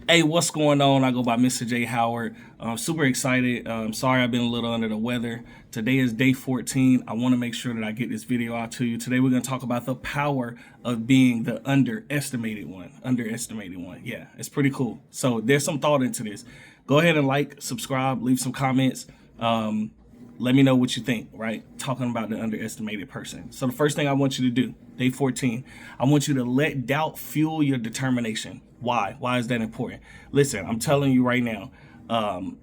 Hey, what's going on? I go by Mr. J Howard. I'm super excited. Sorry I've been a little under the weather. Today is day 14. I want to make sure that I get this video out to you. Today we're going to talk about the power of being the underestimated one. Underestimated one. Yeah, it's pretty cool. So there's some thought into this. Go ahead and like, subscribe, leave some comments. Let me know what you think, right? Talking about the underestimated person. So the first thing I want you to do, day 14, I want you to let doubt fuel your determination. Why? Why is that important? Listen, I'm telling you right now,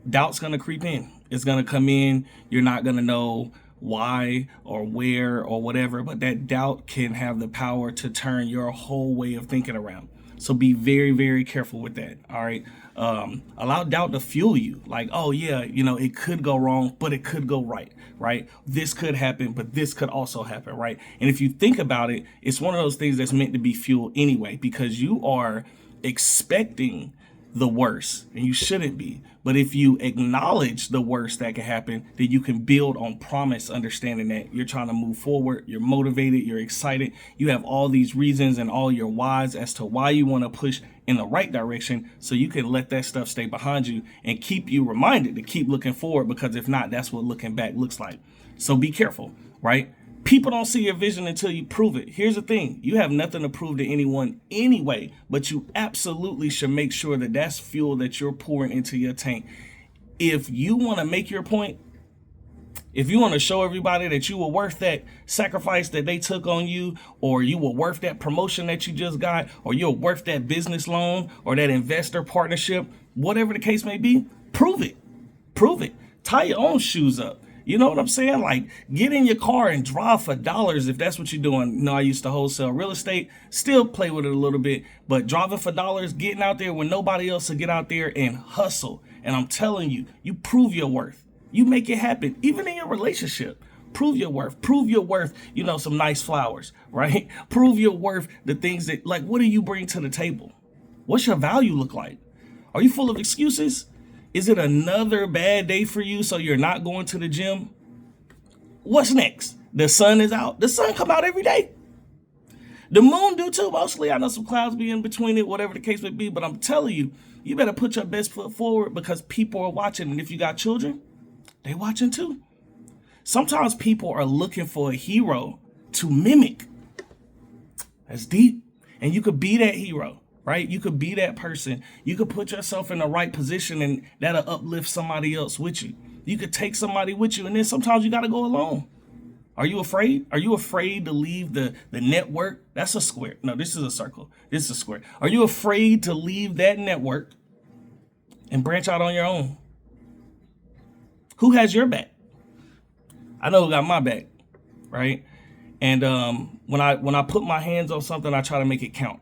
doubt's going to creep in. It's going to come in. You're not going to know why or where or whatever, but that doubt can have the power to turn your whole way of thinking around. So be very, very careful with that. All right. Allow doubt to fuel you. Like, oh yeah, it could go wrong, but it could go right. Right. This could happen, but this could also happen. Right. And if you think about it, it's one of those things that's meant to be fuel anyway, because you are expecting the worst, and you shouldn't be. But if you acknowledge the worst that can happen, then you can build on promise, understanding that you're trying to move forward, you're motivated, you're excited, you have all these reasons and all your whys as to why you want to push in the right direction, so you can let that stuff stay behind you and keep you reminded to keep looking forward, because if not, that's what looking back looks like. So be careful, right? People don't see your vision until you prove it. Here's the thing. You have nothing to prove to anyone anyway, but you absolutely should make sure that that's fuel that you're pouring into your tank. If you want to make your point, if you want to show everybody that you were worth that sacrifice that they took on you, or you were worth that promotion that you just got, or you're worth that business loan or that investor partnership, whatever the case may be, prove it. Prove it. Tie your own shoes up. You know what I'm saying? Like, get in your car and drive for dollars if that's what you're doing. I used to wholesale real estate, still play with it a little bit, but driving for dollars, getting out there when nobody else will get out there and hustle. And I'm telling you, you prove your worth. You make it happen, even in your relationship. Prove your worth. Prove your worth, some nice flowers, right? Prove your worth, the things that, like, what do you bring to the table? What's your value look like? Are you full of excuses? Is it another bad day for you, so you're not going to the gym? What's next? The sun is out. The sun come out every day. The moon do too, mostly. I know some clouds be in between it, whatever the case may be. But I'm telling you, you better put your best foot forward, because people are watching. And if you got children, they watching too. Sometimes people are looking for a hero to mimic. That's deep. And you could be that hero. Right? You could be that person. You could put yourself in the right position, and that'll uplift somebody else with you. You could take somebody with you, and then sometimes you got to go alone. Are you afraid? Are you afraid to leave the network? That's a square. No, this is a circle. This is a square. Are you afraid to leave that network and branch out on your own? Who has your back? I know who got my back, right? And when I put my hands on something, I try to make it count.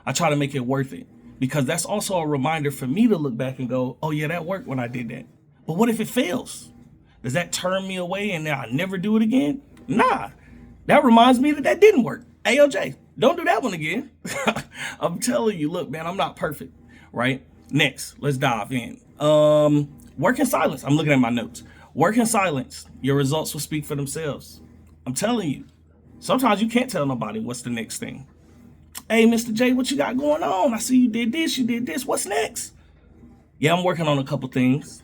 I try to make it worth it, because that's also a reminder for me to look back and go, oh yeah, that worked when I did that. But what if it fails? Does that turn me away and now I never do it again? Nah, that reminds me that didn't work. AOJ, don't do that one again. I'm telling you, look, man, I'm not perfect, right? Next, let's dive in. Work in silence. I'm looking at my notes. Work in silence. Your results will speak for themselves. I'm telling you, sometimes you can't tell nobody what's the next thing. Hey, Mr. J, what you got going on? I see you did this. What's next? Yeah, I'm working on a couple things.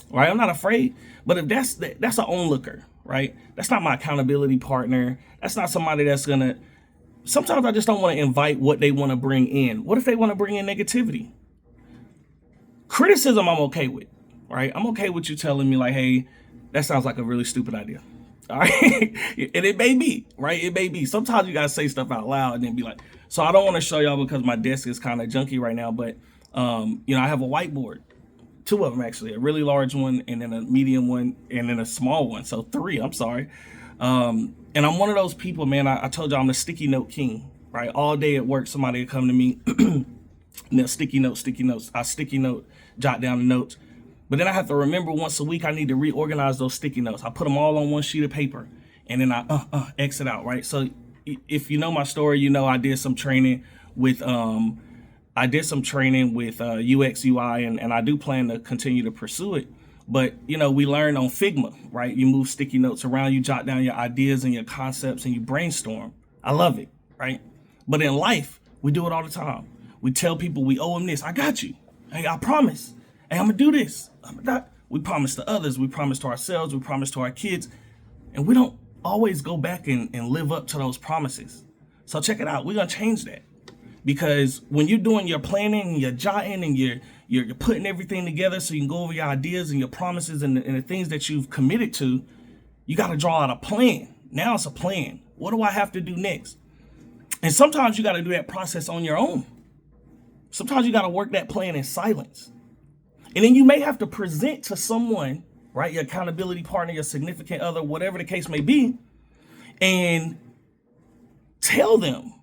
Right? I'm not afraid. But if that's an onlooker, right? That's not my accountability partner. That's not somebody that's going to... Sometimes I just don't want to invite what they want to bring in. What if they want to bring in negativity? Criticism, I'm okay with, right? I'm okay with you telling me, like, hey, that sounds like a really stupid idea. All right. And it may be, right? It may be. Sometimes you got to say stuff out loud and then be like, so I don't want to show y'all because my desk is kind of junky right now. But, I have a whiteboard, 2 of them, actually, a really large one and then a medium one and then a small one. So 3, I'm sorry. And I'm one of those people, man. I told y'all I'm the sticky note king, right? All day at work, somebody would come to me, sticky notes. I sticky note, jot down the notes. But then I have to remember once a week I need to reorganize those sticky notes. I put them all on one sheet of paper, and then I exit out, right? So if you know my story, I did some training with UX UI, and I do plan to continue to pursue it. But we learn on Figma, right? You move sticky notes around, you jot down your ideas and your concepts, and you brainstorm. I love it, right? But in life, we do it all the time. We tell people we owe them this. I got you. Hey, I promise. Hey, I'm gonna do this. We promise to others. We promise to ourselves. We promise to our kids. And we don't always go back and live up to those promises. So check it out. We're gonna change that. Because when you're doing your planning and you're jotting and you're putting everything together so you can go over your ideas and your promises and the things that you've committed to, you got to draw out a plan. Now it's a plan. What do I have to do next? And sometimes you got to do that process on your own. Sometimes you got to work that plan in silence. And then you may have to present to someone, right, your accountability partner, your significant other, whatever the case may be, and tell them,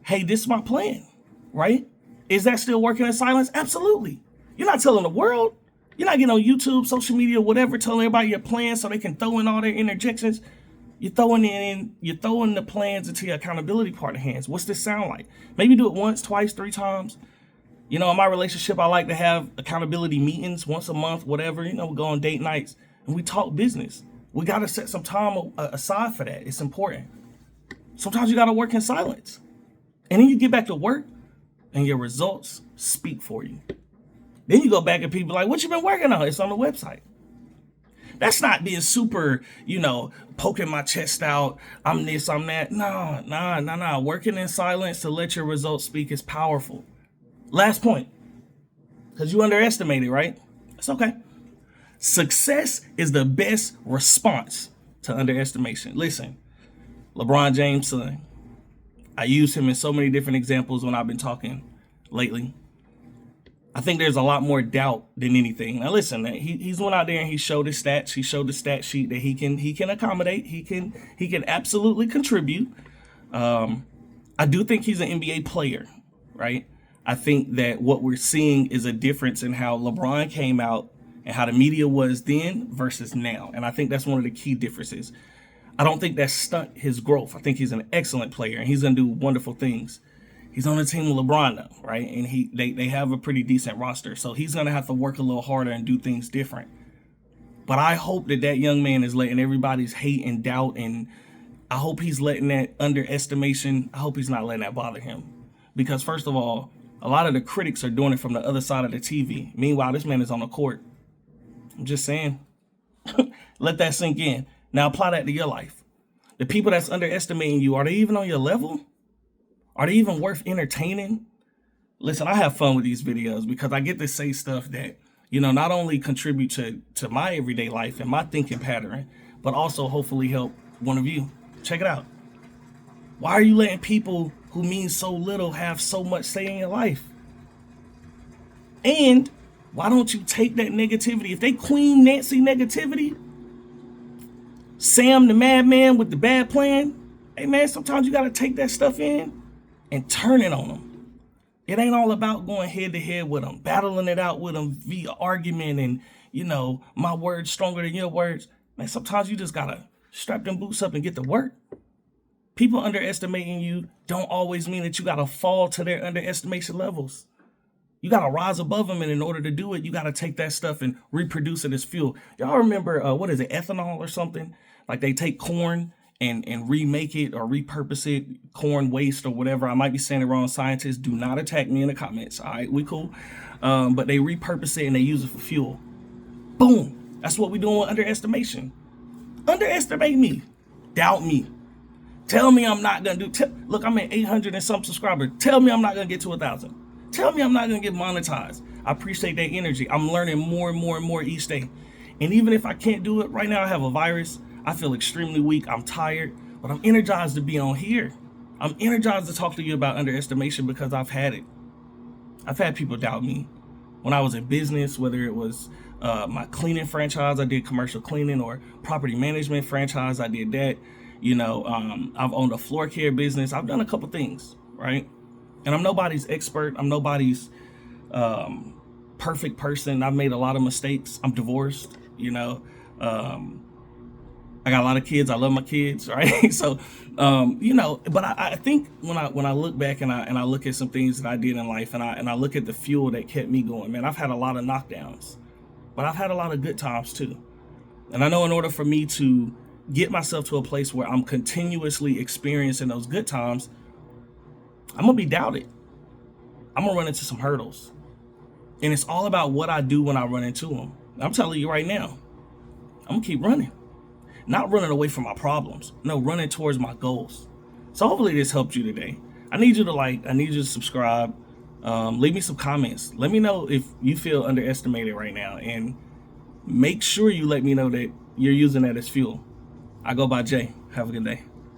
hey, this is my plan, right? Is that still working in silence? Absolutely. You're not telling the world. You're not getting on YouTube, social media, whatever, telling everybody your plans so they can throw in all their interjections. You're throwing the plans into your accountability partner hands. What's this sound like? Maybe do it once, twice, 3 times. You know, in my relationship, I like to have accountability meetings once a month, whatever. You know, we go on date nights and we talk business. We got to set some time aside for that. It's important. Sometimes you got to work in silence. And then you get back to work and your results speak for you. Then you go back and people like, what you been working on? It's on the website. That's not being super, poking my chest out. I'm this, I'm that. Nah. Working in silence to let your results speak is powerful. Last point, because you underestimated, right? It's okay. Success is the best response to underestimation. Listen, LeBron James' son. I use him in so many different examples when I've been talking lately. I think there's a lot more doubt than anything. Now listen, he's went out there and he showed his stats. He showed the stat sheet that he can accommodate. He can absolutely contribute. I do think he's an NBA player, right? I think that what we're seeing is a difference in how LeBron came out and how the media was then versus now. And I think that's one of the key differences. I don't think that stunt his growth. I think he's an excellent player and he's going to do wonderful things. He's on the team with LeBron though, right? And they have a pretty decent roster. So he's going to have to work a little harder and do things different. But I hope that young man is letting everybody's hate and doubt, and I hope he's letting that underestimation, I hope he's not letting that bother him. Because first of all, a lot of the critics are doing it from the other side of the TV. Meanwhile, this man is on the court. I'm just saying, let that sink in. Now apply that to your life. The people that's underestimating you, are they even on your level? Are they even worth entertaining? Listen, I have fun with these videos because I get to say stuff that, not only contribute to my everyday life and my thinking pattern, but also hopefully help one of you. Check it out. Why are you letting people who mean so little have so much say in your life? And why don't you take that negativity? If they Queen Nancy negativity, Sam the madman with the bad plan, hey man, sometimes you got to take that stuff in and turn it on them. It ain't all about going head to head with them, battling it out with them via argument and, my words stronger than your words. Man, sometimes you just got to strap them boots up and get to work. People underestimating you don't always mean that you got to fall to their underestimation levels. You got to rise above them, and in order to do it, you got to take that stuff and reproduce it as fuel. Y'all remember, ethanol or something? Like they take corn and remake it or repurpose it, corn waste or whatever. I might be saying it wrong. Scientists, do not attack me in the comments. All right, we cool. But they repurpose it and they use it for fuel. Boom. That's what we're doing with underestimation. Underestimate me. Doubt me. Tell me I'm not going to do. Look, I'm at 800 and some subscribers. Tell me I'm not going to get to 1,000. Tell me I'm not going to get monetized. I appreciate that energy. I'm learning more and more and more each day. And even if I can't do it right now, I have a virus. I feel extremely weak. I'm tired, but I'm energized to be on here. I'm energized to talk to you about underestimation because I've had it. I've had people doubt me when I was in business, whether it was my cleaning franchise, I did commercial cleaning, or property management franchise, I did that. I've owned a floor care business. I've done a couple things, right? And I'm nobody's expert. I'm nobody's perfect person. I've made a lot of mistakes. I'm divorced, I got a lot of kids. I love my kids, right? So, but I think when I look back and I look at some things that I did in life and I look at the fuel that kept me going, man, I've had a lot of knockdowns, but I've had a lot of good times too. And I know in order for me to get myself to a place where I'm continuously experiencing those good times, I'm going to be doubted. I'm gonna run into some hurdles. And it's all about what I do when I run into them. I'm telling you right now, I'm gonna keep running. Not running away from my problems. No, running towards my goals. So hopefully this helped you today. I need you to like, I need you to subscribe. Leave me some comments. Let me know if you feel underestimated right now. And make sure you let me know that you're using that as fuel. I go by Jay. Have a good day.